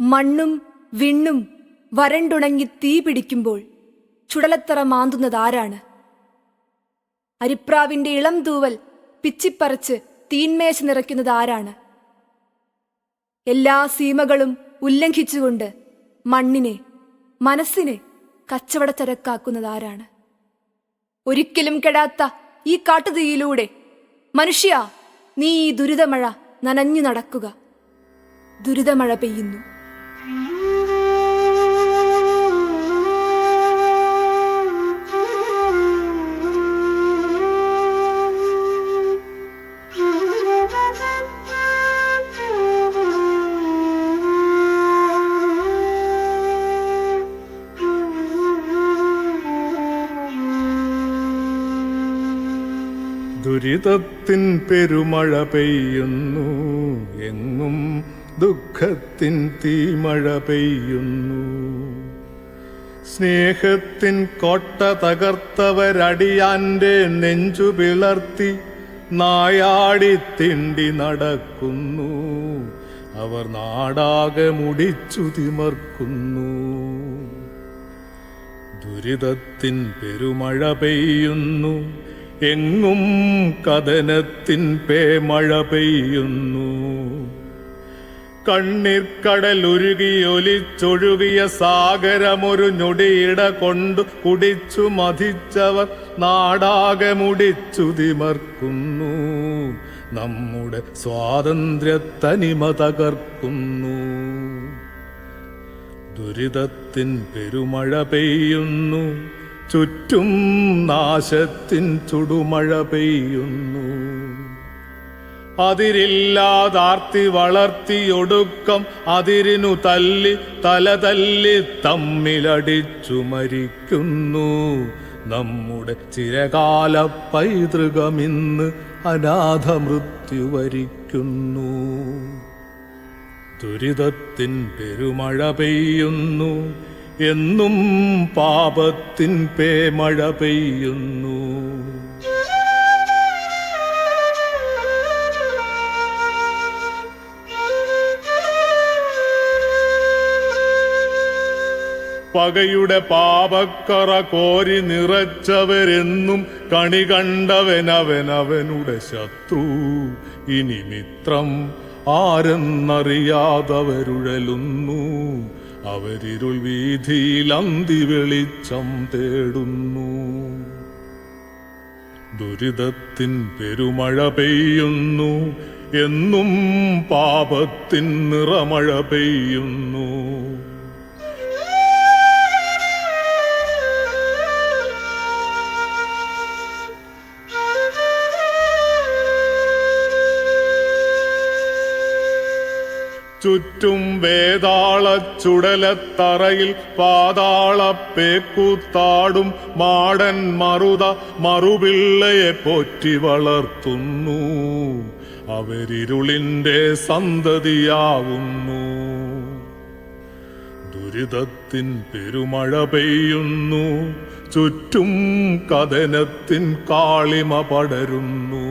മണ്ണും വിണ്ണും വരണ്ടുണങ്ങി തീ പിടിക്കുമ്പോൾ ചുടലത്തറ മാന്തുന്നതാരാണ്? അരിപ്രാവിന്റെ ഇളം തൂവൽ പിച്ചിപ്പറിച്ച് തീന്മേശ നിറയ്ക്കുന്നതാരാണ്? എല്ലാ സീമകളും ഉല്ലംഘിച്ചുകൊണ്ട് മണ്ണിനെ, മനസ്സിനെ കച്ചവടച്ചരക്കാക്കുന്നതാരാണ്? ഒരിക്കലും കെടാത്ത ഈ കാട്ടുതീയിലൂടെ മനുഷ്യ, നീ ഈ ദുരിതമഴ നനഞ്ഞു നടക്കുക. ദുരിതമഴ പെയ്യുന്നു. ദുരിതത്തിൻ പെരുമഴ പെയ്യുന്നു, എങ്ങും ദുഃഖത്തിൻ തീമഴ പെയ്യുന്നു. സ്നേഹത്തിൻ കോട്ട തകർത്തവരടിയാന്റെ നെഞ്ചു പിളർത്തി നായാടി തിണ്ടി നടക്കുന്നു. അവർ നാടാകെ മുടിച്ചു തിമർക്കുന്നു. ദുരിതത്തിൻ പെരുമഴ പെയ്യുന്നു, എങ്ങും കഥനത്തിൻ പേമഴ പെയ്യുന്നു. കണ്ണീർക്കടലുരുകിയൊലിച്ചൊഴുകിയ സാഗരമൊരു ഞൊടിയിട കൊണ്ടു കുടിച്ചു മതിച്ചവർ നാടാകെ മുടിച്ചു തിമർക്കുന്നു. നമ്മുടെ സ്വാതന്ത്ര്യത്തനിമ തകർക്കുന്നു. ദുരിതത്തിൻ പെരുമഴ പെയ്യുന്നു, ചുറ്റും നാശത്തിൻ ചുടുമഴ പെയ്യുന്നു. അതിരില്ലാതാർത്തി വളർത്തിയൊടുക്കം അതിരിനു തല്ലി തല തല്ലി തമ്മിലടിച്ചു മരിക്കുന്നു. നമ്മുടെ ചിരകാല പൈതൃകമിന്ന് അനാഥ മൃത്യു വരിക്കുന്നു. ദുരിതത്തിൻ പെരുമഴ പെയ്യുന്നു, എന്നും പാപത്തിൻ പേമഴ പെയ്യുന്നു. പകയുടെ പാപക്കറ കോരി നിറച്ചവരെന്നും കണി കണ്ടവനവനവനുടെ ശത്രു. ഇനി മിത്രം ആരെന്നറിയാതവരുഴലുന്നു. അവരിരുൾ വീതിയിൽ അന്തി വെളിച്ചം തേടുന്നു. ദുരിതത്തിൻ പെരുമഴ പെയ്യുന്നു, എന്നും പാപത്തിൻ നിറമഴ പെയ്യുന്നു. ചുറ്റും വേതാള ചുടലത്തറയിൽ പാതാളപ്പേക്കൂത്താടും മാടൻ മറുത മറുപിള്ളയെ പോറ്റി വളർത്തുന്നു. അവരിരുളിന്റെ സന്തതിയാവുന്നു. ദുരിതത്തിൻ പെരുമഴ പെയ്യുന്നു, ചുറ്റും കഥനത്തിൻ കാളിമ പടരുന്നു.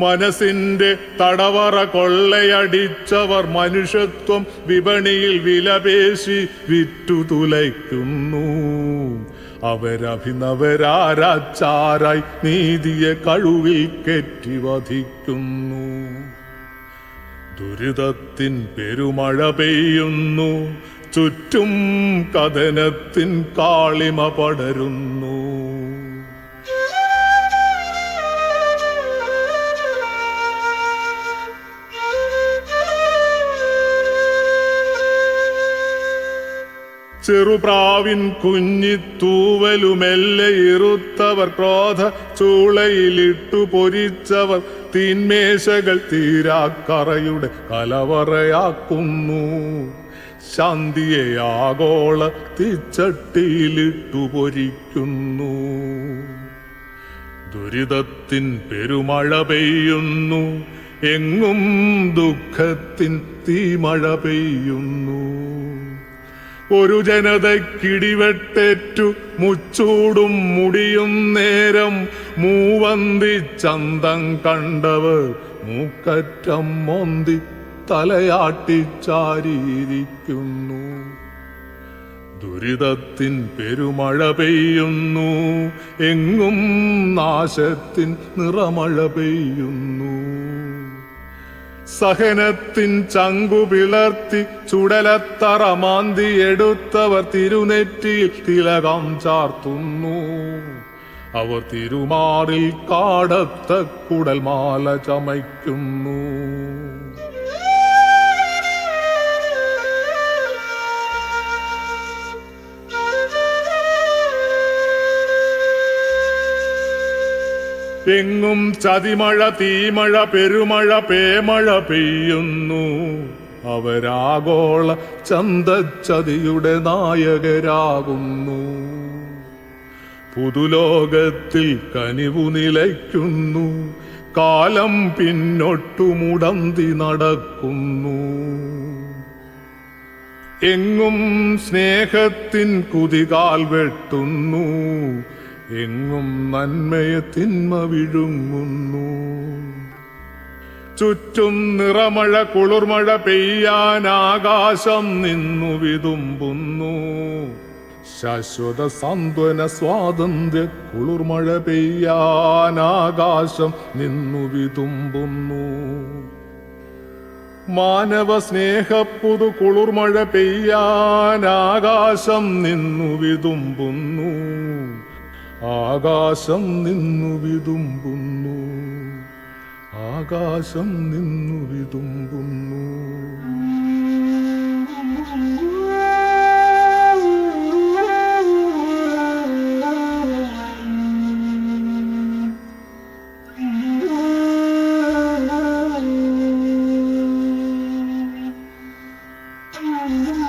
മനസ്സിന്റെ തടവറ കൊള്ളയടിച്ചവർ മനുഷ്യത്വം വിപണിയിൽ വിലപേശി വിറ്റുതുലയ്ക്കുന്നു. അവരഭിനവരാരാച്ചാരായി നീതിയെ കഴുവിൽ കെറ്റി വധിക്കുന്നു. ദുരിതത്തിൻ പെരുമഴ പെയ്യുന്നു, ചുറ്റും കഥനത്തിൻ കാളിമ പടരുന്നു. ചെറുപ്രാവിൻ കുഞ്ഞിത്തൂവലുമെല്ലെ ഇറുത്തവർ ക്രോധ ചൂളയിലിട്ടു പൊരിച്ചവർ തീന്മേശകൾ തീരാക്കറയുടെ കലവറയാക്കുന്നു. ശാന്തിയെ ആഗോള തീച്ചട്ടിയിലിട്ടു പൊരിക്കുന്നു. ദുരിതത്തിൻ പെരുമഴ പെയ്യുന്നു, എങ്ങും ദുഃഖത്തിൻ തീമഴ പെയ്യുന്നു. ഒരു ജനതയ്ക്കിടിവെട്ടേറ്റു മുച്ചൂടും മുടിയും നേരം മൂവന്തി ചന്തം കണ്ടവർ മൂക്കറ്റം മോന്തി തലയാട്ടിച്ചാരിയിരിക്കുന്നു. ദുരിതത്തിൻ പെരുമഴ പെയ്യുന്നു, എങ്ങും നാശത്തിൻ നിറമഴ പെയ്യുന്നു. സഹനത്തിൻ ചങ്കു പിളർത്തി ചുടലത്തറ മാന്തി എടുത്തവർ തിരുനെറ്റിയിൽ തിലകം ചാർത്തുന്നു. അവർ തിരുമാറിൽ കാടത്ത കുടൽമാല ചമയ്ക്കുന്നു. എങ്ങും ചതിമഴ, തീമഴ, പെരുമഴ, പേമഴ പെയ്യുന്നു. അവരാഗോള ചന്തച്ചതിയുടെ നായകരാകുന്നു. പുതുലോകത്തിൽ കനിവു നിലയ്ക്കുന്നു, കാലം പിന്നൊട്ടു മുടന്തി നടക്കുന്നു. എങ്ങും സ്നേഹത്തിൻ കുതികാൽ വെട്ടുന്നു, എങ്ങും നന്മയെ തിന്മ വിഴുങ്ങുന്നു. ചുറ്റും നിറമഴ കുളിർമഴ പെയ്യാൻ ആകാശം നിന്നു വിതുമ്പുന്നു. ശാശ്വത സാന്ത്വന സ്വാതന്ത്ര്യ കുളിർമഴ പെയ്യാൻ ആകാശം നിന്നു വിതുമ്പുന്നു. മാനവ സ്നേഹപ്പുതു കുളിർമഴ പെയ്യാൻ ആകാശം നിന്നു വിതുമ്പുന്നു. ആകാശം നിന്നു വിതുമ്പുന്നു. ആകാശം നിന്നു വിതുമ്പുന്നു. Mm-hmm.